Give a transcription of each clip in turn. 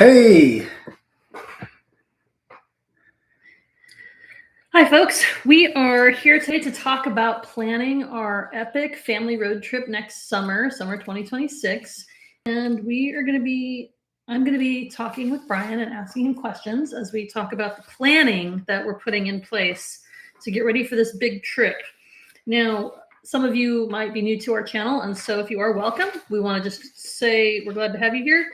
Hey, Hi, folks. We are here today to talk about planning our epic family road trip next summer 2026. And I'm going to be talking with Brian and asking him questions as we talk about the planning that we're putting in place to get ready for this big trip. Now, some of you might be new to our channel, and so if you are, welcome. We want to just say we're glad to have you here.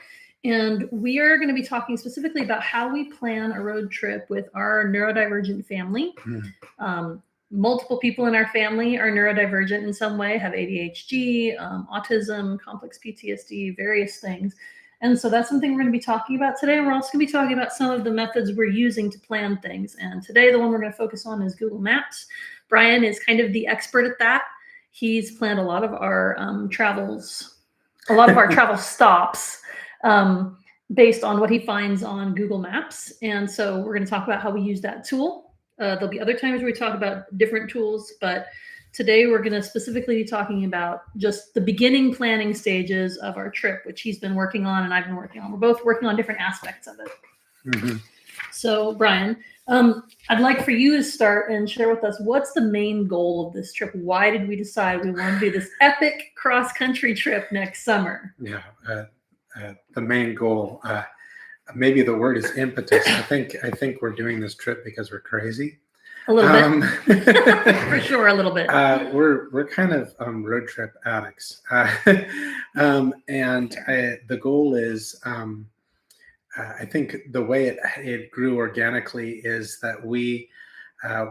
And we are going to be talking specifically about how we plan a road trip with our neurodivergent family. Multiple people in our family are neurodivergent in some way, have ADHD, autism, complex PTSD, various things. And so that's something we're going to be talking about today. We're also going to be talking about some of the methods we're using to plan things. And today, the one we're going to focus on is Google Maps. Brian is kind of the expert at that. He's planned a lot of our travel stops based on what he finds on Google Maps. And so we're going to talk about how we use that tool. There'll be other times where we talk about different tools, but today we're going to specifically be talking about just the beginning planning stages of our trip, which he's been working on and I've been working on. We're both working on different aspects of it. Mm-hmm. So, Brian, I'd like for you to start and share with us what's the main goal of this trip. Why did we decide we want to do this epic cross-country trip next summer? Yeah, the main goal, maybe the word is impetus. I think we're doing this trip because we're crazy. A little bit, for sure, a little bit. We're kind of road trip addicts, and the goal is. I think the way it grew organically is that we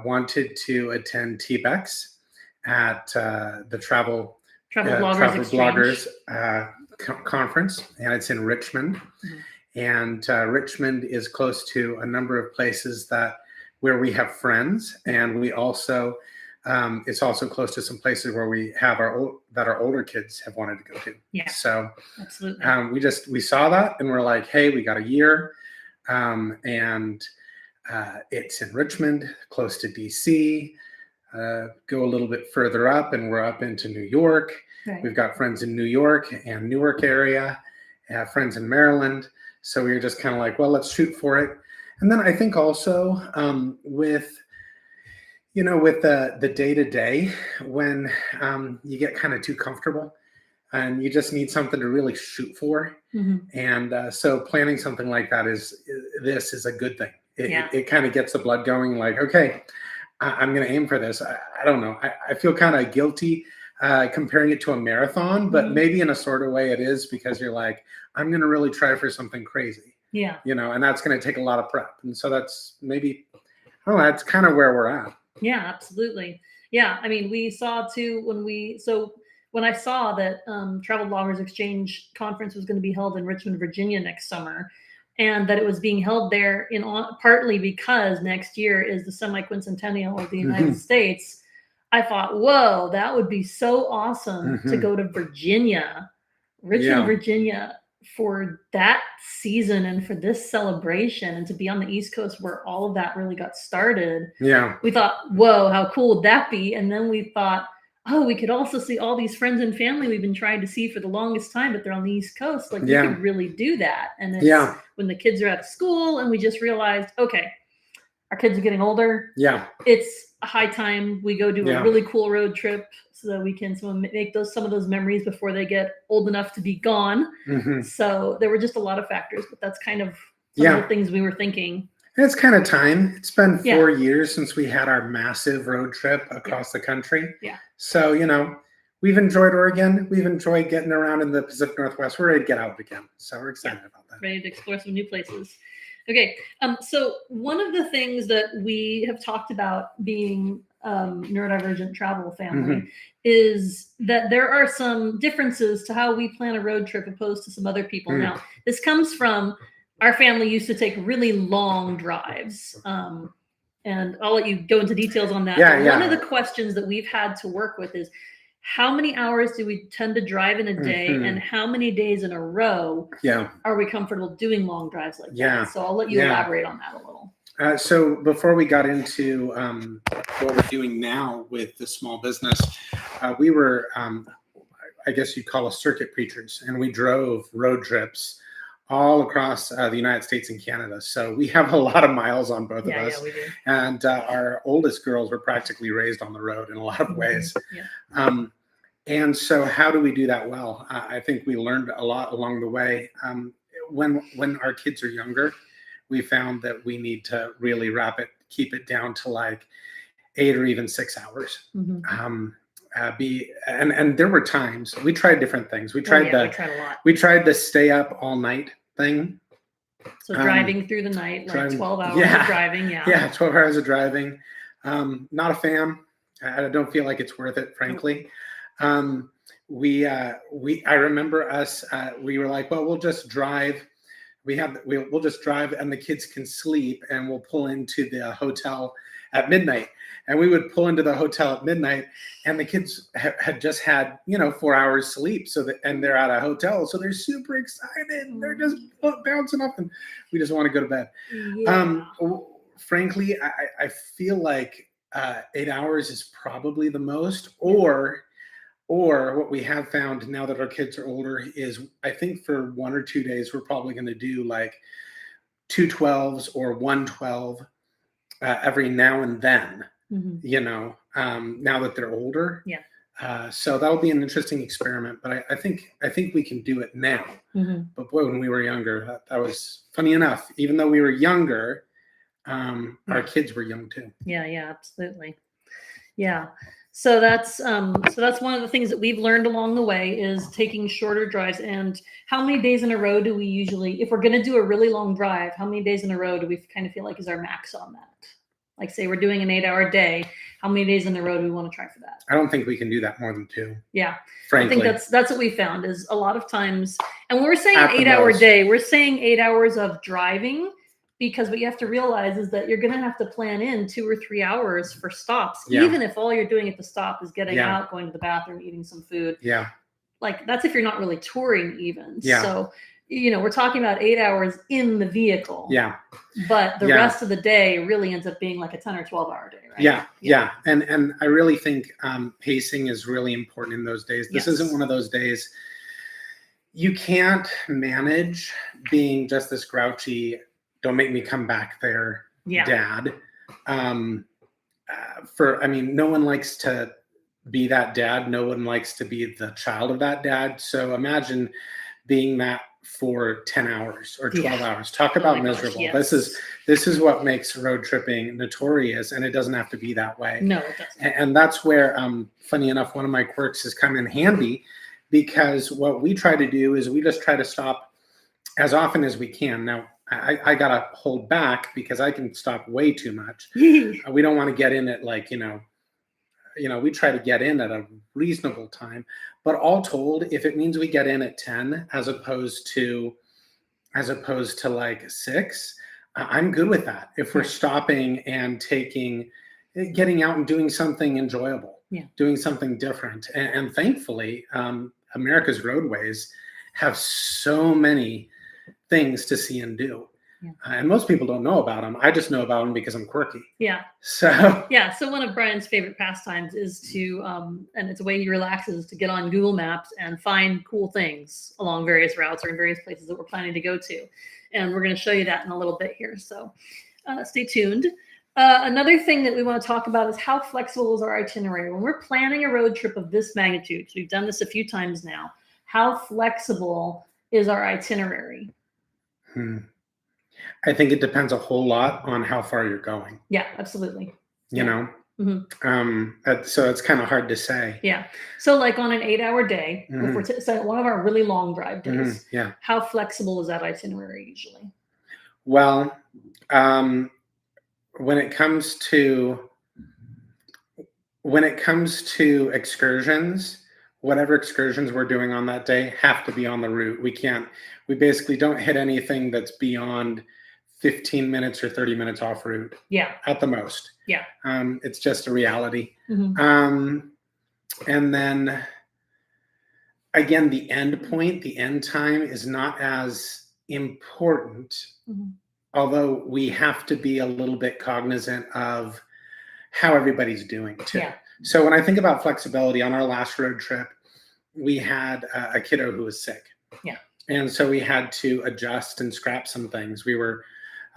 wanted to attend TBEX at the Travel Bloggers Conference, and it's in Richmond. Mm-hmm. And Richmond is close to a number of places where we have friends, and we also it's also close to some places where we have our older kids have wanted to go to. Yeah. So absolutely. We saw that and we're like, hey, we got a year, and it's in Richmond, close to DC. Go a little bit further up, and we're up into New York. Right. We've got friends in New York and Newark area, friends in Maryland. So we were just kind of like, well, let's shoot for it. And then I think also with the day-to-day, when you get kind of too comfortable and you just need something to really shoot for. Mm-hmm. And so planning something like that is a good thing. It kind of gets the blood going, like, okay, I'm going to aim for this. I don't know. I feel kind of guilty comparing it to a marathon, but maybe in a sort of way it is, because you're like, I'm going to really try for something crazy. Yeah. And that's going to take a lot of prep. And so that's maybe, that's kind of where we're at. Yeah, absolutely. Yeah, I mean, we saw too when I saw that Travel Bloggers Exchange Conference was going to be held in Richmond, Virginia next summer, and that it was being held there partly because next year is the semi-quincentennial of the United States. I thought, whoa, that would be so awesome to go to Richmond, Virginia, for that season and for this celebration, and to be on the East Coast where all of that really got started. Yeah. We thought, whoa, how cool would that be? And then we thought, oh, we could also see all these friends and family we've been trying to see for the longest time, but they're on the East Coast. Like, we could really do that. And it's when the kids are out of school, and we just realized, okay, our kids are getting older. Yeah. It's a high time we go do a really cool road trip so that we can make some of those memories before they get old enough to be gone. Mm-hmm. So there were just a lot of factors, but that's kind of some of the things we were thinking. And it's kind of time. It's been 4 years since we had our massive road trip across the country. Yeah. So, we've enjoyed Oregon. We've enjoyed getting around in the Pacific Northwest. We're ready to get out again. So we're excited about that. Ready to explore some new places. Okay. So one of the things that we have talked about being neurodivergent travel family is that there are some differences to how we plan a road trip opposed to some other people. Now, this comes from our family used to take really long drives. And I'll let you go into details on that. One of the questions that we've had to work with is, how many hours do we tend to drive in a day, and how many days in a row are we comfortable doing long drives like that? So I'll let you elaborate on that a little. So before we got into what we're doing now with the small business, we were, I guess you'd call us circuit preachers, and we drove road trips all across the United States and Canada. So we have a lot of miles on both of us. Yeah, we do. And our oldest girls were practically raised on the road in a lot of ways. Yeah. And so how do we do that well? I think we learned a lot along the way. When our kids are younger, we found that we need to really keep it down to like 8 or even 6 hours. And there were times we tried different things. We tried we tried a lot. We tried the stay up all night thing. So driving through the night, like 12 hours of driving. Yeah, 12 hours of driving. Not a fan. I don't feel like it's worth it, frankly. I remember us. We were like, well, we'll just drive. We'll just drive, and the kids can sleep, and we'll pull into the hotel at midnight. And we would pull into the hotel at midnight, and the kids had just had 4 hours sleep. And they're at a hotel, so they're super excited. They're just bouncing up, and we just want to go to bed. Yeah. Frankly, I feel like 8 hours is probably the most, or what we have found now that our kids are older is I think for 1 or 2 days, we're probably going to do like 2 12s or 1 12 every now and then, now that they're older. Yeah. So that'll be an interesting experiment, but I think we can do it now. But boy, when we were younger, that was funny enough. Even though we were younger, our kids were young too. Yeah, absolutely. Yeah. So that's one of the things that we've learned along the way is taking shorter drives. And how many days in a row do we usually, if we're going to do a really long drive, how many days in a row do we kind of feel like is our max on that? Like say we're doing an 8-hour day, how many days in a row do we want to try for that? I don't think we can do that more than 2. Yeah. Frankly. I think that's what we found is a lot of times, and when we're saying an 8-hour day, we're saying 8 hours of driving. Because what you have to realize is that you're going to have to plan in 2 or 3 hours for stops, even if all you're doing at the stop is getting out, going to the bathroom, eating some food. Yeah. Like that's if you're not really touring even. Yeah. So, we're talking about 8 hours in the vehicle. Yeah. But the rest of the day really ends up being like a 10 or 12 hour day, right? Yeah. And I really think pacing is really important in those days. This isn't one of those days you can't manage being just this grouchy, don't make me come back there, dad. No one likes to be that dad. No one likes to be the child of that dad. So imagine being that for 10 hours or 12 hours. Talk about miserable. Yes. This is what makes road tripping notorious, and it doesn't have to be that way. No, it doesn't. And that's where, funny enough, one of my quirks has come in handy, because what we try to do is we just try to stop as often as we can. Now, I gotta hold back because I can stop way too much. We don't want to get in at like, we try to get in at a reasonable time, but all told, if it means we get in at 10 as opposed to like 6, I'm good with that. If we're stopping and getting out and doing something enjoyable, doing something different. And thankfully, America's roadways have so many things to see and do. And most people don't know about them. I just know about them because I'm quirky. So one of Brian's favorite pastimes is to and it's a way he relaxes, to get on Google Maps and find cool things along various routes or in various places that we're planning to go to. And we're going to show you that in a little bit here. So stay tuned. Another thing that we want to talk about is how flexible is our itinerary. When we're planning a road trip of this magnitude, so we've done this a few times now, how flexible is our itinerary? I think it depends a whole lot on how far you're going. Yeah, absolutely. So it's kind of hard to say. Yeah. So like on an 8-hour day, if we're so one of our really long drive days, how flexible is that itinerary usually? Well, when it comes to excursions, whatever excursions we're doing on that day have to be on the route. We basically don't hit anything that's beyond 15 minutes or 30 minutes off route. Yeah. At the most. Yeah. It's just a reality. And then again, the end time is not as important, although we have to be a little bit cognizant of how everybody's doing too. Yeah. So when I think about flexibility, on our last road trip, we had a kiddo who was sick. Yeah. And so we had to adjust and scrap some things. We were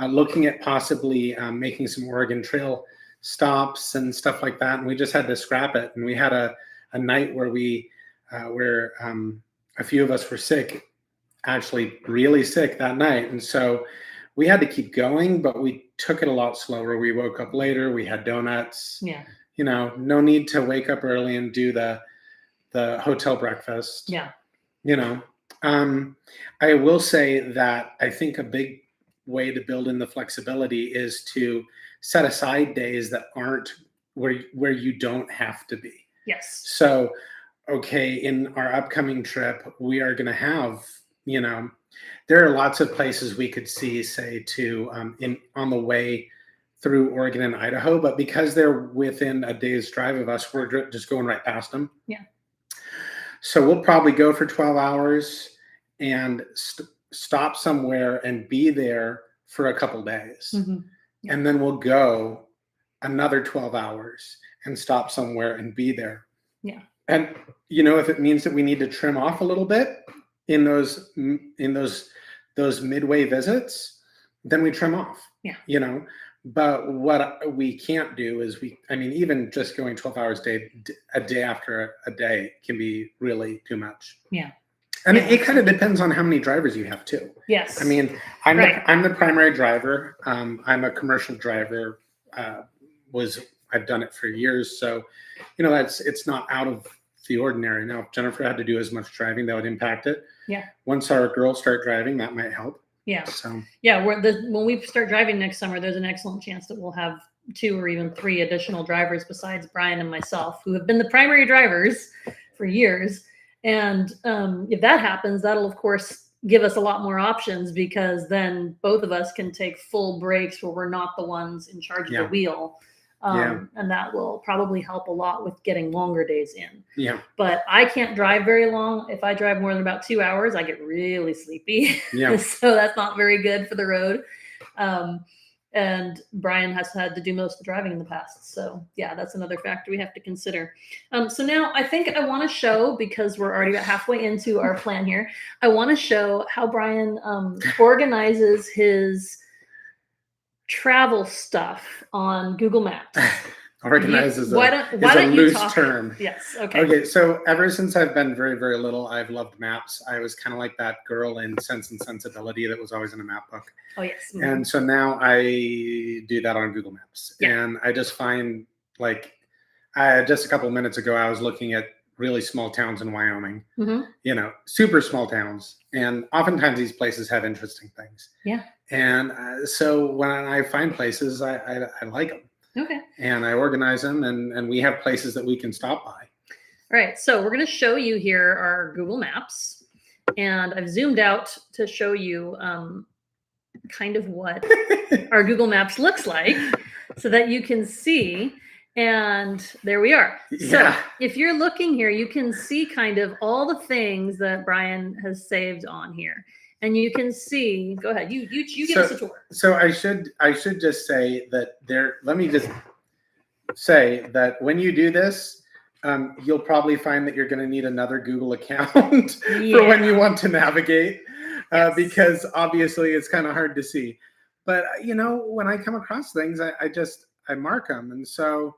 looking at possibly making some Oregon Trail stops and stuff like that. And we just had to scrap it. And we had a night where a few of us were sick, actually really sick that night. And so we had to keep going, but we took it a lot slower. We woke up later. We had donuts. Yeah. No need to wake up early and do the hotel breakfast. Yeah. I will say that I think a big way to build in the flexibility is to set aside days that aren't where you don't have to be. Yes. So, okay, in our upcoming trip, we are going to have, there are lots of places we could see, say, on the way through Oregon and Idaho, but because they're within a day's drive of us, we're just going right past them. Yeah. So we'll probably go for 12 hours and stop somewhere and be there for a couple days. Mm-hmm. Yeah. And then we'll go another 12 hours and stop somewhere and be there. Yeah. And, if it means that we need to trim off a little bit in those midway visits, then we trim off. Yeah. But what we can't do is even just going 12 hours a day after a day can be really too much. Yeah. And it kind of depends on how many drivers you have too. Yes. I'm the primary driver. I'm a commercial driver. I've done it for years. So, it's not out of the ordinary. Now, if Jennifer had to do as much driving, that would impact it. Yeah. Once our girls start driving, that might help. Yeah. So yeah, when we start driving next summer, there's an excellent chance that we'll have 2 or even 3 additional drivers besides Brian and myself, who have been the primary drivers for years. And if that happens, that'll of course give us a lot more options, because then both of us can take full breaks where we're not the ones in charge of the wheel. And that will probably help a lot with getting longer days in. Yeah. But I can't drive very long. If I drive more than about 2 hours, I get really sleepy. Yeah. So that's not very good for the road. And Brian has had to do most of the driving in the past. So yeah, that's another factor we have to consider. So now I think I want to show, because we're already about halfway into our plan here, I want to show how Brian organizes his travel stuff on Google Maps. Organizes why don't you loose talk? term. Yes. Okay. Okay. So ever since I've been very, very little, I've loved maps. I was kind of like that girl in Sense and Sensibility that was always in a map book. Oh yes. Mm-hmm. And so now I do that on Google Maps. Yeah. And I just find, just a couple of minutes ago, I was looking at really small towns in Wyoming, super small towns. And oftentimes these places have interesting things. Yeah. And so when I find places, I like them. Okay. And I organize them, and we have places that we can stop by. All right. So we're going to show you here our Google Maps. And I've zoomed out to show you kind of what our Google Maps looks like so that you can see. And there we are. Yeah. So if you're looking here, you can see kind of all the things that Brian has saved on here. And you can see, go ahead, you give us a tour. So I should just say that let me just say that when you do this, you'll probably find that you're going to need another Google account for when you want to navigate, because obviously it's kind of hard to see. But, when I come across things, I mark them. And so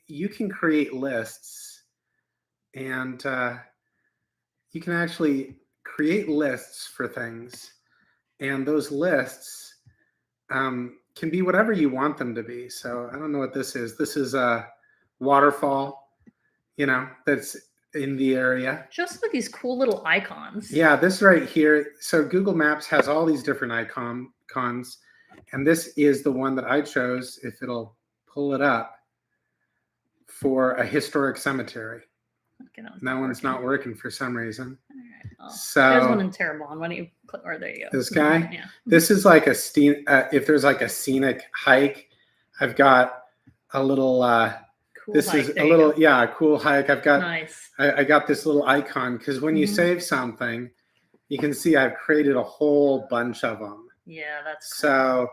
you can create lists, and you can actually create lists for things. And those lists can be whatever you want them to be. So I don't know what this is. This is a waterfall, that's in the area. Just with these cool little icons. Yeah, this right here. So Google Maps has all these different icons. And this is the one that I chose, if it'll pull it up, for a historic cemetery. Okay, that one's not working for some reason. All right. Oh, so there's one in Terrebonne. Why don't you click? Or there you go. This guy. Yeah. This is like if there's like a scenic hike, I've got a little. Cool this hike. is a little cool hike. I've got. Nice. I got this little icon, because when you save something, you can see I've created a whole bunch of them. Yeah, that's cool. So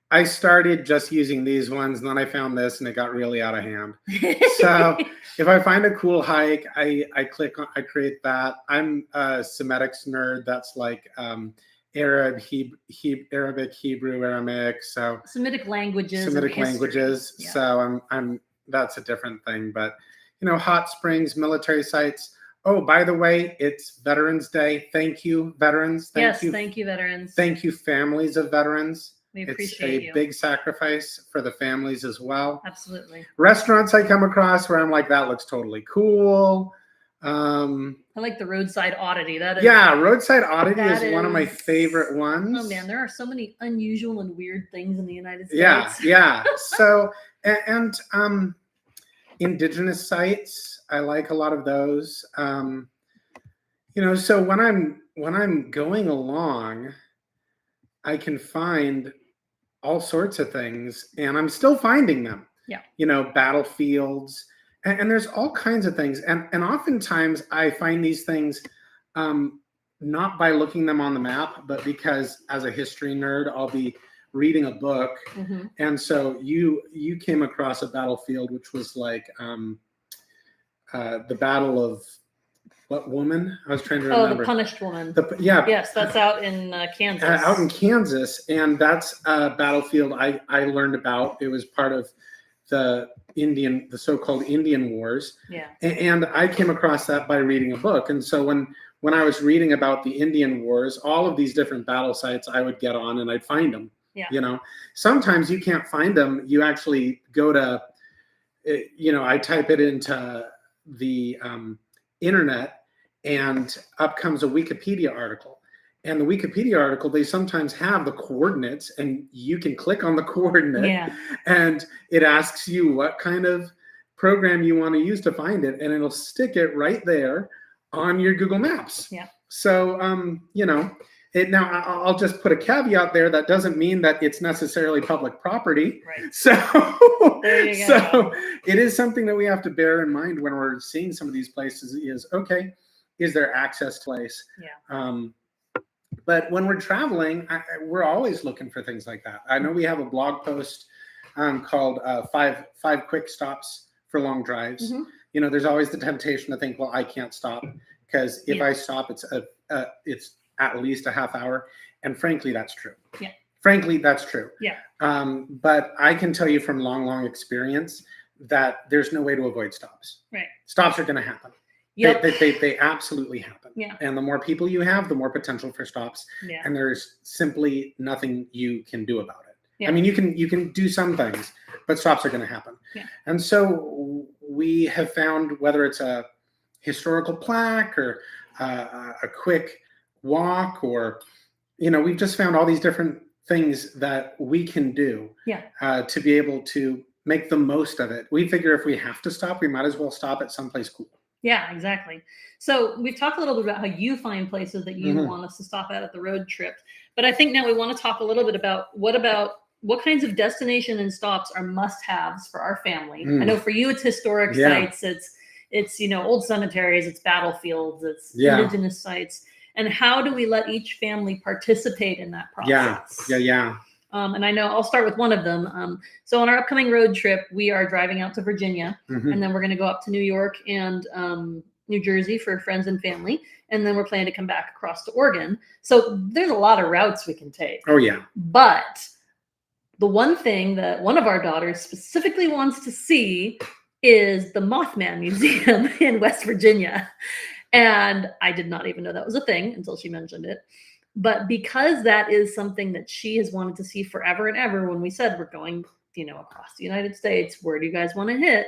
I started just using these ones, and then I found this, and it got really out of hand. So if I find a cool hike, I create that. I'm a Semitics nerd. That's like Arabic, Hebrew, Aramaic. So Semitic languages. Semitic languages. Yeah. So I'm that's a different thing. But hot springs, military sites. Oh, by the way, it's Veterans Day. Thank you, veterans. Thank you, veterans. Thank you, families of veterans. We appreciate it's a big sacrifice for the families as well. Absolutely. Restaurants I come across where I'm like, that looks totally cool. I like the roadside oddity. Roadside oddity is one of my favorite ones. Oh man, there are so many unusual and weird things in the United States. Yeah. So and indigenous sites, I like a lot of those. So when I'm going along, I can find all sorts of things, and I'm still finding them. Yeah. Battlefields, and there's all kinds of things. And oftentimes I find these things not by looking them on the map, but because as a history nerd, I'll be reading a book. Mm-hmm. And so you came across a battlefield, which was like the Battle of what woman? I was trying to remember. Oh, the Punished Woman. Yes, that's out in Kansas. Out in Kansas, and that's a battlefield I learned about. It was part of the so-called Indian Wars. Yeah. And I came across that by reading a book. And so when I was reading about the Indian Wars, all of these different battle sites I would get on and I'd find them. Yeah. Sometimes you can't find them. You actually go to, I type it into the internet, and up comes a Wikipedia article. And the Wikipedia article, they sometimes have the coordinates, and you can click on the coordinate, and it asks you what kind of program you want to use to find it, and it'll stick it right there on your Google Maps. Yeah. So, now I'll just put a caveat there. That doesn't mean that it's necessarily public property. Right. So, there you go. So it is something that we have to bear in mind when we're seeing some of these places is, okay, is there access to place? Yeah. But when we're traveling, we're always looking for things like that. I know we have a blog post called five quick stops for long drives. Mm-hmm. There's always the temptation to think, well, I can't stop, because if I stop, it's at least a half hour. And frankly, that's true. Yeah. Frankly, that's true. Yeah. But I can tell you from long experience that there's no way to avoid stops. Right. Stops are going to happen. Yep. They absolutely happen. Yeah. And the more people you have, the more potential for stops. Yeah. And there's simply nothing you can do about it. Yeah. I mean, you can do some things, but stops are going to happen. Yeah. And so we have found, whether it's a historical plaque or a quick walk, or we've just found all these different things that we can do to be able to make the most of it. We figure if we have to stop, we might as well stop at someplace cool. Yeah, exactly. So we've talked a little bit about how you find places that you want us to stop at the road trip. But I think now we want to talk a little bit about what kinds of destination and stops are must-haves for our family. I know for you it's historic sites, it's old cemeteries, it's battlefields, it's indigenous sites. And how do we let each family participate in that process? Yeah. And I know I'll start with one of them. So on our upcoming road trip, we are driving out to Virginia, and then we're going to go up to New York and New Jersey for friends and family. And then we're planning to come back across to Oregon. So there's a lot of routes we can take. Oh, yeah. But the one thing that one of our daughters specifically wants to see is the Mothman Museum in West Virginia. And I did not even know that was a thing until she mentioned it. But because that is something that she has wanted to see forever and ever, when we said we're going, across the United States, where do you guys want to hit?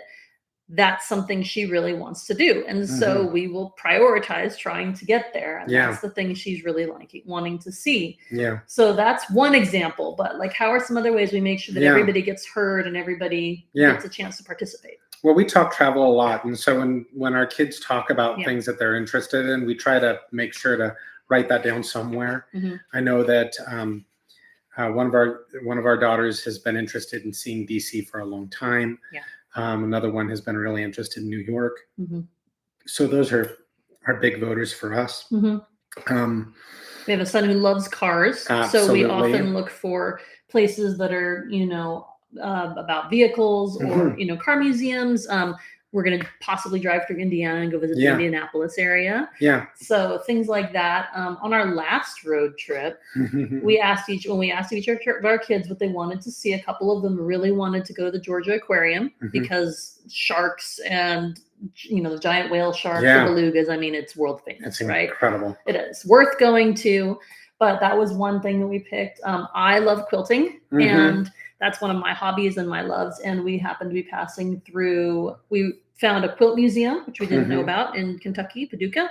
That's something she really wants to do. And so we will prioritize trying to get there. And that's the thing she's really wanting to see. Yeah. So that's one example. But how are some other ways we make sure that everybody gets heard and everybody gets a chance to participate? Well, we talk travel a lot. And so when our kids talk about things that they're interested in, we try to make sure to write that down somewhere. I know that one of our daughters has been interested in seeing DC for a long time. Yeah. Another one has been really interested in New York. So those are big voters for us. We have a son who loves cars, so we often look for places that are, about vehicles or, car museums. We're going to possibly drive through Indiana and go visit the Indianapolis area. Yeah. So things like that. On our last road trip, we asked each of our kids what they wanted to see. A couple of them really wanted to go to the Georgia Aquarium because sharks and the giant whale sharks, the belugas. I mean, it's world famous, right? Incredible. It is worth going to. But that was one thing that we picked. I love quilting, and that's one of my hobbies and my loves. And we happened to be passing through. We found a quilt museum, which we didn't know about, in Kentucky, Paducah.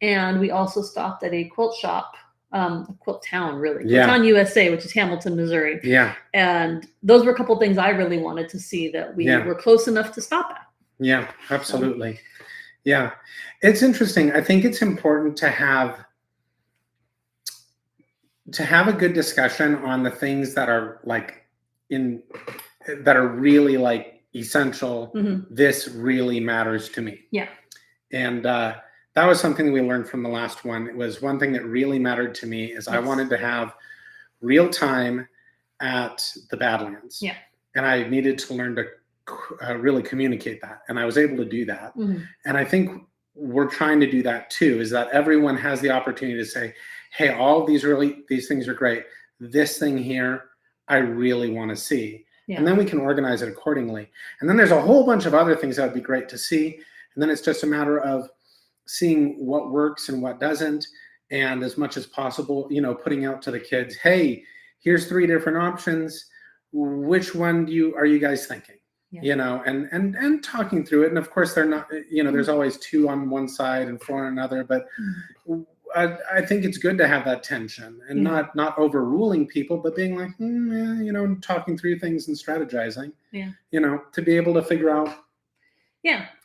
And we also stopped at a quilt shop, a quilt town, really. Quilt Town USA, which is Hamilton, Missouri. Yeah. And those were a couple of things I really wanted to see that we were close enough to stop at. Yeah, absolutely. Yeah. It's interesting. I think it's important to have a good discussion on the things that are really like essential. This really matters to me. Yeah. And that was something we learned from the last one. It was one thing that really mattered to me is I wanted to have real time at the Badlands. Yeah. And I needed to learn to really communicate that. And I was able to do that. And I think we're trying to do that too, is that everyone has the opportunity to say, hey, all these things are great. This thing here, I really want to see. Yeah. And then we can organize it accordingly. And then there's a whole bunch of other things that would be great to see. And then it's just a matter of seeing what works and what doesn't. And as much as possible, putting out to the kids, hey, here's 3 different options. Which one are you guys thinking? Yeah. And talking through it. And of course they're not, there's always 2 on one side and 4 on another, but I think it's good to have that tension and not overruling people, but being like, talking through things and strategizing, to be able to figure out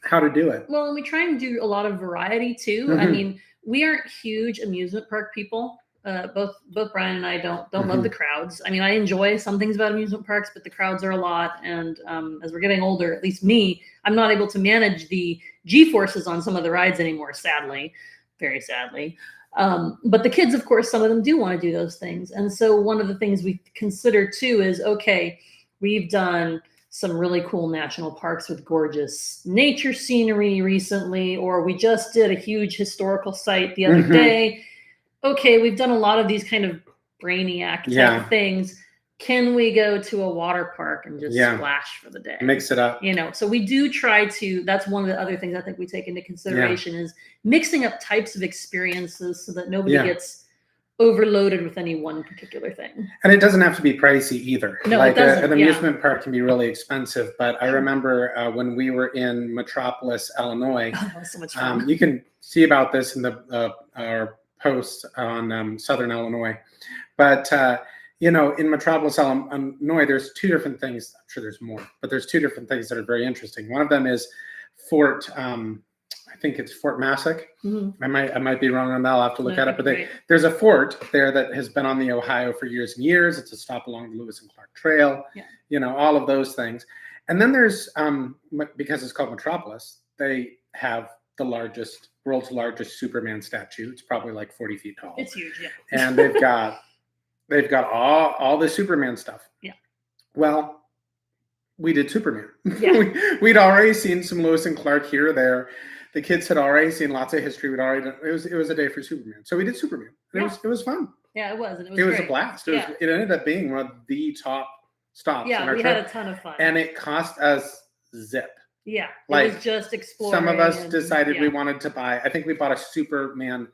how to do it. Well, and we try and do a lot of variety too. I mean, we aren't huge amusement park people. Both Brian and I don't love the crowds. I mean, I enjoy some things about amusement parks, but the crowds are a lot. And as we're getting older, at least me, I'm not able to manage the G-forces on some of the rides anymore, sadly, very sadly. But the kids, of course, some of them do want to do those things. And so one of the things we consider too is, okay, we've done some really cool national parks with gorgeous nature scenery recently, or we just did a huge historical site the other day. Okay, we've done a lot of these kind of brainiac type of things. Can we go to a water park and just splash for the day? Mix it up. So we do try to, that's one of the other things I think we take into consideration is mixing up types of experiences so that nobody gets overloaded with any one particular thing. And it doesn't have to be pricey either. No, like it doesn't. An amusement park can be really expensive, but I remember when we were in Metropolis, Illinois, that was so much fun. You can see about this in our posts on Southern Illinois, but in Metropolis, Illinois, there's 2 different things. I'm sure there's more, but there's 2 different things that are very interesting. One of them is Fort, I think it's Fort Massac. I might be wrong on that. I'll have to look at it. But there's a fort there that has been on the Ohio for years and years. It's a stop along the Lewis and Clark Trail. All of those things. And then there's because it's called Metropolis, they have the world's largest Superman statue. It's probably like 40 feet tall. It's huge, yeah. And they've got all the Superman stuff. Yeah. Well, we did Superman. Yeah. We'd already seen some Lewis and Clark here or there. The kids had already seen lots of history. It was a day for Superman. So we did Superman. It was fun. Yeah, it was. And it was a blast. It ended up being one of the top stops. Yeah, we had a ton of fun. And it cost us zip. Yeah, it was just exploring. Some of us decided we wanted to buy. I think we bought a Superman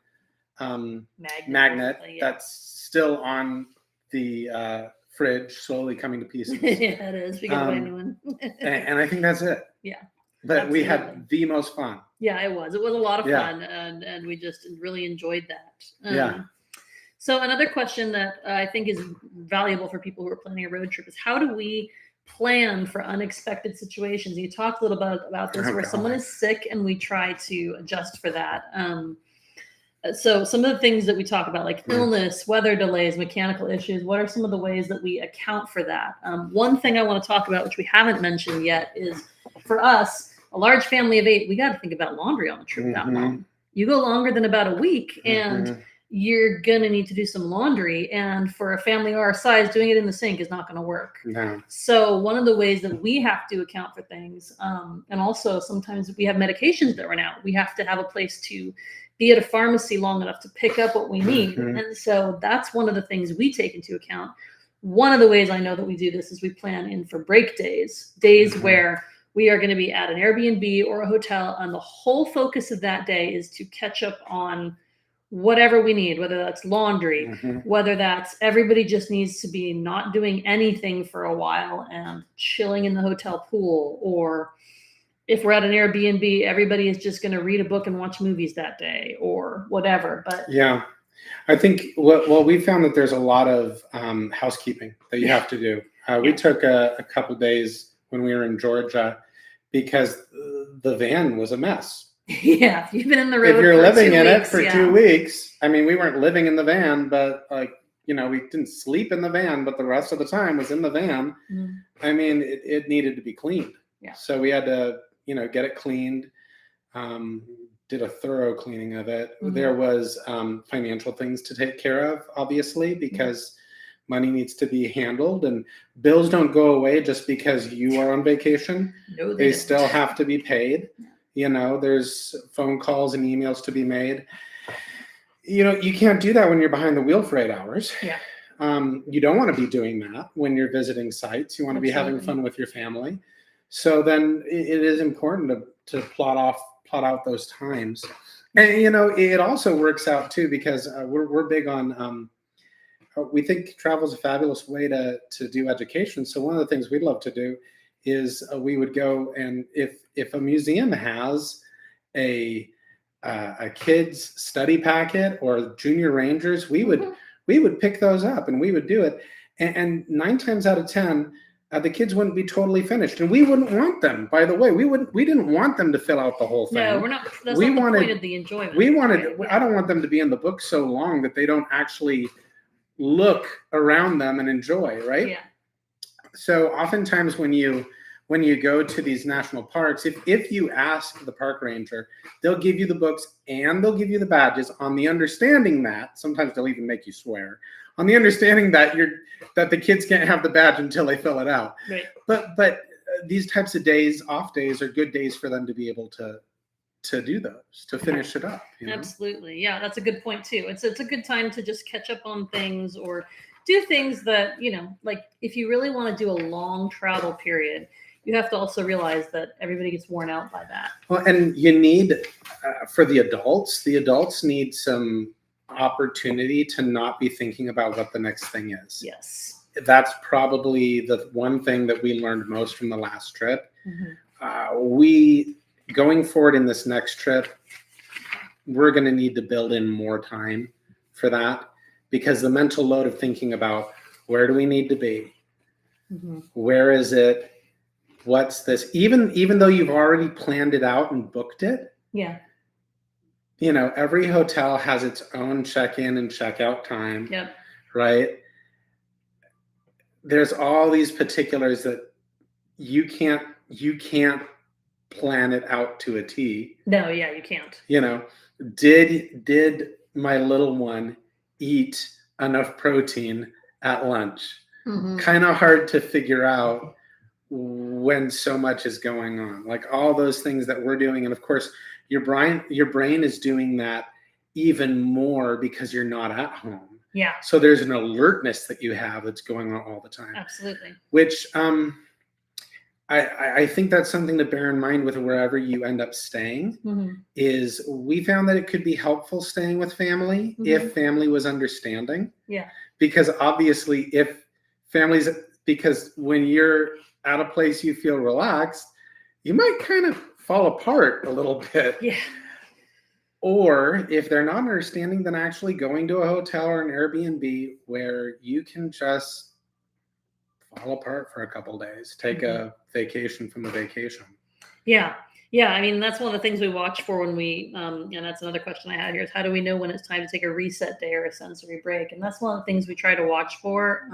magnet that's still on the fridge, slowly coming to pieces. Yeah, it is. We got to buy a new one. and I think that's it. Yeah. But absolutely. We had the most fun. Yeah, it was. It was a lot of fun, and we just really enjoyed that. So another question that I think is valuable for people who are planning a road trip is, how do we plan for unexpected situations? You talked a little bit about this, where someone is sick and we try to adjust for that. So some of the things that we talk about, like illness, weather delays, mechanical issues, what are some of the ways that we account for that? One thing I want to talk about, which we haven't mentioned yet, is for us, a large family of 8, we got to think about laundry on the trip that long. You go longer than about a week, and Mhm. you're gonna need to do some laundry. And for a family our size, doing it in the sink is not gonna work. No. So one of the ways that we have to account for things, and also sometimes we have medications that run out. We have to have a place to be at a pharmacy long enough to pick up what we need. Mhm. And so that's one of the things we take into account. One of the ways I know that we do this is we plan in for break days, Mhm. where we are going to be at an Airbnb or a hotel, and the whole focus of that day is to catch up on whatever we need, whether that's laundry, Mhm. whether that's everybody just needs to be not doing anything for a while and chilling in the hotel pool, or if we're at an Airbnb, everybody is just going to read a book and watch movies that day or whatever. But Yeah. I think we found that there's a lot of housekeeping that you have to do. We Yeah. took a couple days when we were in Georgia because the van was a mess. yeah, you've been in the road If you're for living 2 in it weeks, for yeah. 2 weeks, I mean, we weren't living in the van, but we didn't sleep in the van, but the rest of the time was in the van. Mm. I mean, it needed to be cleaned. Yeah. So we had to, get it cleaned. Did a thorough cleaning of it. Mhm. There was financial things to take care of, obviously, because money needs to be handled, and bills don't go away just because you are on vacation. No, They don't. still have to be paid. There's phone calls and emails to be made. You can't do that when you're behind the wheel for 8 hours. Yeah. You don't want to be doing that when you're visiting sites. You want to be having Absolutely. fun with your family. So then it is important to plot out those times. And it also works out too, because we're big on we think travel is a fabulous way to do education. So one of the things we'd love to do is we would go, and if a museum has a kids study packet or junior rangers, we would pick those up and we would do it. And 9 times out of 10, the kids wouldn't be totally finished, and we wouldn't want them. By the way, we didn't want them to fill out the whole thing. No, we're not. That's We not the wanted- point of the enjoyment. We wanted. right? I don't want them to be in the book so long that they don't actually look around them and enjoy. Right. Yeah. So oftentimes when you go to these national parks, if you ask the park ranger, they'll give you the books and they'll give you the badges, on the understanding that sometimes they'll even make you swear, on the understanding that the kids can't have the badge until they fill it out. Right. But these types of days, off days, are good days for them to be able to do those, to finish it up. Absolutely. Yeah, that's a good point too. It's a good time to just catch up on things, or do things that, like if you really want to do a long travel period, you have to also realize that everybody gets worn out by that. Well, and you need, for the adults need some opportunity to not be thinking about what the next thing is. Yes. That's probably the one thing that we learned most from the last trip. Mm-hmm. Going forward in this next trip, we're going to need to build in more time for that, because the mental load of thinking about where do we need to be, Mm-hmm. where is it, what's this, even though you've already planned it out and booked it. Yeah. Every hotel has its own check-in and check-out time. Yep. Right. There's all these particulars that you can't plan it out to a T. No, yeah, you can't. Did my little one eat enough protein at lunch? Mm-hmm. Kind of hard to figure out when so much is going on, like all those things that we're doing. And of course, your brain is doing that even more because you're not at home. Yeah. So there's an alertness that you have that's going on all the time. Absolutely. Which I think that's something to bear in mind with wherever you end up staying. Mm-hmm. Is we found that it could be helpful staying with family, Mm-hmm. if family was understanding. Yeah. Because obviously because when you're at a place you feel relaxed, you might kind of fall apart a little bit. Yeah. Or if they're not understanding, then actually going to a hotel or an Airbnb where you can just fall apart for a couple days, take Mm-hmm. a vacation from the vacation. Yeah. Yeah. I mean, that's one of the things we watch for when we, and that's another question I had here, is how do we know when it's time to take a reset day or a sensory break? And that's one of the things we try to watch for.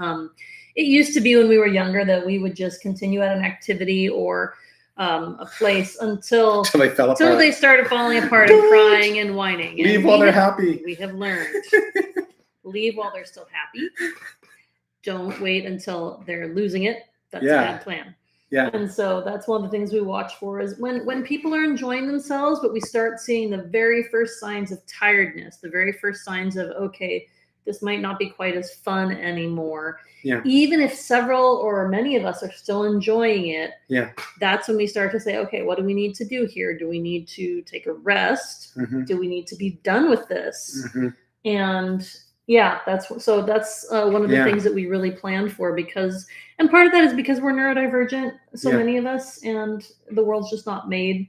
It used to be when we were younger that we would just continue at an activity, or a place until Until they fell apart. they started falling apart and crying and whining. Leave And while they're happy. We have learned. Leave while they're still happy. Don't wait until they're losing it. That's a bad plan. Yeah. And so that's one of the things we watch for is when people are enjoying themselves, but we start seeing the very first signs of tiredness, the very first signs of, okay, this might not be quite as fun anymore. Yeah. Even if several or many of us are still enjoying it, that's when we start to say, okay, what do we need to do here? Do we need to take a rest? Mm-hmm. Do we need to be done with this? Mm-hmm. And that's one of the things that we really planned for and part of that is because we're neurodivergent, so many of us, and the world's just not made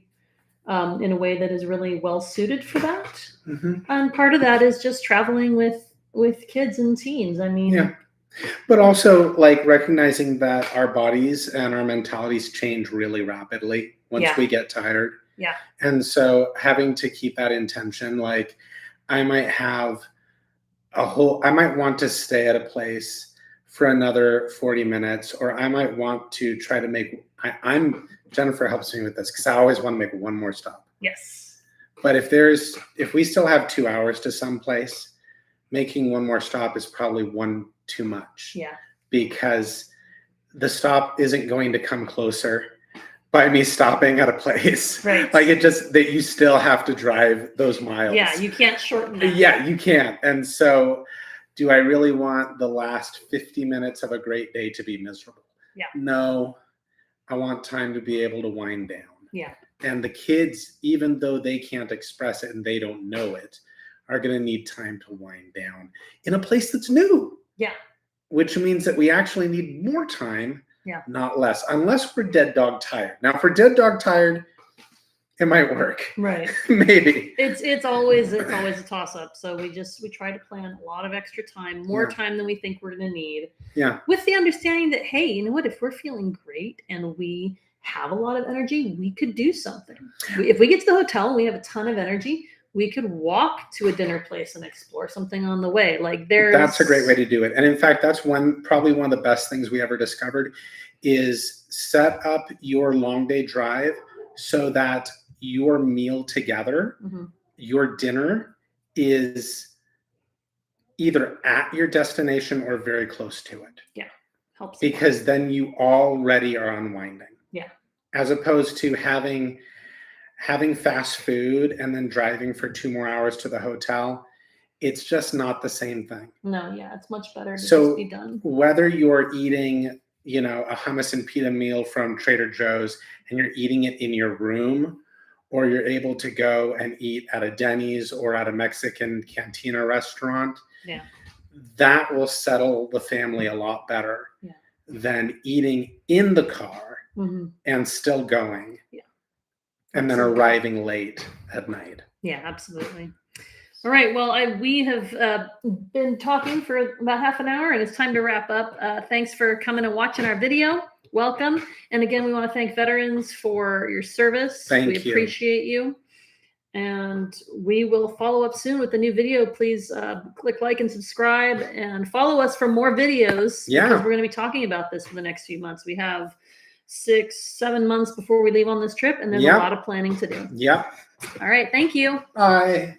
in a way that is really well suited for that. Mm-hmm. And part of that is just traveling with kids and teens. I mean, but also like recognizing that our bodies and our mentalities change really rapidly once we get tired. Yeah. And so having to keep that intention, like I might want to stay at a place for another 40 minutes, or I might want to try to Jennifer helps me with this because I always want to make one more stop. Yes. But if we still have 2 hours to someplace, making one more stop is probably one too much. Yeah. Because the stop isn't going to come closer by me stopping at a place. Right. Like that you still have to drive those miles. Yeah, you can't shorten that. Yeah, you can't. And so do I really want the last 50 minutes of a great day to be miserable? Yeah. No, I want time to be able to wind down. Yeah. And the kids, even though they can't express it and they don't know it, are going to need time to wind down in a place that's new. Yeah. Which means that we actually need more time, not less, unless we're dead dog tired. Now, if we're dead dog tired, it might work. Right. Maybe. It's always a toss up. So we try to plan a lot of extra time, more time than we think we're going to need. Yeah. With the understanding that, hey, you know what, if we're feeling great and we have a lot of energy, we could do something. If we get to the hotel and we have a ton of energy, we could walk to a dinner place and explore something on the way. That's a great way to do it. And in fact, that's probably one of the best things we ever discovered is set up your long day drive so that your meal together, your dinner is either at your destination or very close to it. Yeah. Helps. Because then you already are unwinding. Yeah. As opposed to having fast food and then driving for 2 more hours to the hotel, it's just not the same thing. No, yeah, it's much better to just be done. Whether you're eating, a hummus and pita meal from Trader Joe's and you're eating it in your room, or you're able to go and eat at a Denny's or at a Mexican cantina restaurant, that will settle the family a lot better than eating in the car and still going. Yeah. And then arriving late at night. Yeah, absolutely. All right. Well, we have been talking for about half an hour, and it's time to wrap up. Thanks for coming and watching our video. Welcome. And again, we want to thank veterans for your service. We appreciate you. And we will follow up soon with a new video. Please click like and subscribe and follow us for more videos. Yeah. Because we're going to be talking about this for the next few months. We have 6-7 months before we leave on this trip, and there's a lot of planning to do. Yep. All right. Thank you. Bye.